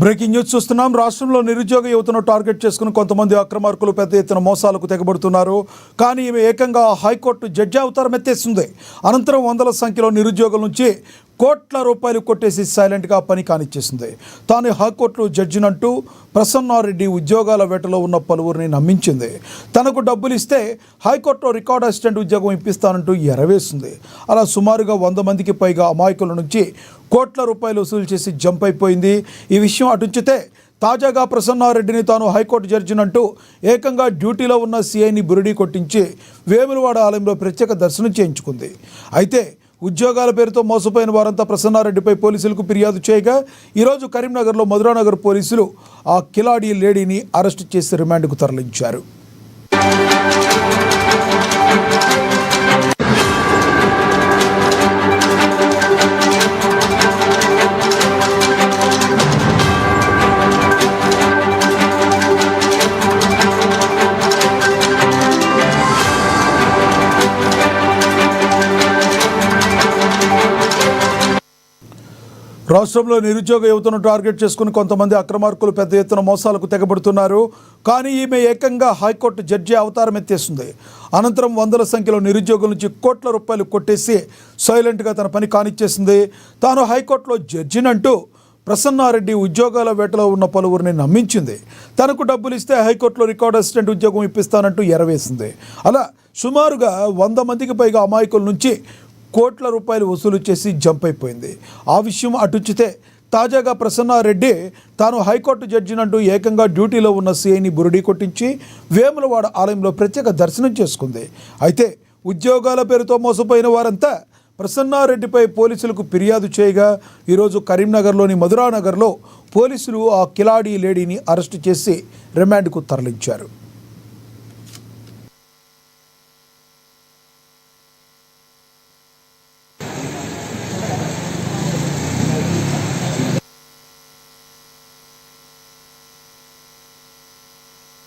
Breaking news చూస్తున్నాం. రాష్ట్రంలో నిరుద్యోగ యువతను టార్గెట్ చేసుకుని కొంతమంది అక్రమార్కులు పెద్ద ఎత్తున మోసాలకు తెగబడుతున్నారు. కానీ ఈమె ఏకంగా హైకోర్టు జడ్జి అవతారం ఎత్తేస్తుంది. అనంతరం వందల సంఖ్యలో నిరుద్యోగుల నుంచి కోట్ల రూపాయలు కొట్టేసి సైలెంట్గా పని కానిచ్చేసింది. తాను హైకోర్టు జడ్జినంటూ ప్రసన్నారెడ్డి ఉద్యోగాల వేటలో ఉన్న పలువురిని నమ్మించింది. తనకు డబ్బులు ఇస్తే హైకోర్టులో రికార్డ్ అసిస్టెంట్ ఉద్యోగం ఇప్పిస్తానంటూ ఎరవేస్తుంది. అలా సుమారుగా 100 మందికి పైగా అమాయకుల నుంచి కోట్ల రూపాయలు వసూలు చేసి జంప్ అయిపోయింది. ఈ విషయం అటుంచితే తాజాగా ప్రసన్నారెడ్డిని తాను హైకోర్టు జడ్జినంటూ ఏకంగా డ్యూటీలో ఉన్న సీఐని బురిడీ కొట్టించి వేములవాడ ఆలయంలో ప్రత్యేక దర్శనం చేయించుకుంది. అయితే ఉద్యోగాల పేరుతో మోసపోయిన వారంతా ప్రసన్నారెడ్డిపై పోలీసులకు ఫిర్యాదు చేయగా ఈరోజు కరీంనగర్లో మధురానగర్ పోలీసులు ఆ కిలాడీ లేడీని అరెస్టు చేసి రిమాండ్కు తరలించారు. రాష్ట్రంలో నిరుద్యోగ యువతను టార్గెట్ చేసుకుని కొంతమంది అక్రమార్కులు పెద్ద ఎత్తున మోసాలకు తెగబడుతున్నారు. కానీ ఈమె ఏకంగా హైకోర్టు జడ్జి అవతారం ఎత్తేస్తుంది. అనంతరం వందల సంఖ్యలో నిరుద్యోగుల నుంచి కోట్ల రూపాయలు కొట్టేసి సైలెంట్గా తన పని కానిచ్చేసింది. తాను హైకోర్టులో జడ్జినంటూ ప్రసన్నారెడ్డి ఉద్యోగాల వేటలో ఉన్న పలువురిని నమ్మించింది. తనకు డబ్బులు ఇస్తే హైకోర్టులో రికార్డ్ అసిస్టెంట్ ఉద్యోగం ఇప్పిస్తానంటూ ఎరవేసింది. అలా సుమారుగా 100 మందికి పైగా అమాయకుల నుంచి కోట్ల రూపాయలు వసూలు చేసి జంప్ అయిపోయింది. ఆ విషయం అటుంచితే తాజాగా ప్రసన్నారెడ్డి తాను హైకోర్టు జడ్జినంటూ ఏకంగా డ్యూటీలో ఉన్న సీఐని బురిడీ కొట్టించి వేములవాడ ఆలయంలో ప్రత్యేక దర్శనం చేసుకుంది. అయితే ఉద్యోగాల పేరుతో మోసపోయిన వారంతా ప్రసన్నారెడ్డిపై పోలీసులకు ఫిర్యాదు చేయగా ఈరోజు కరీంనగర్లోని మధురానగర్లో పోలీసులు ఆ కిలాడీ లేడీని అరెస్టు చేసి రిమాండ్కు తరలించారు.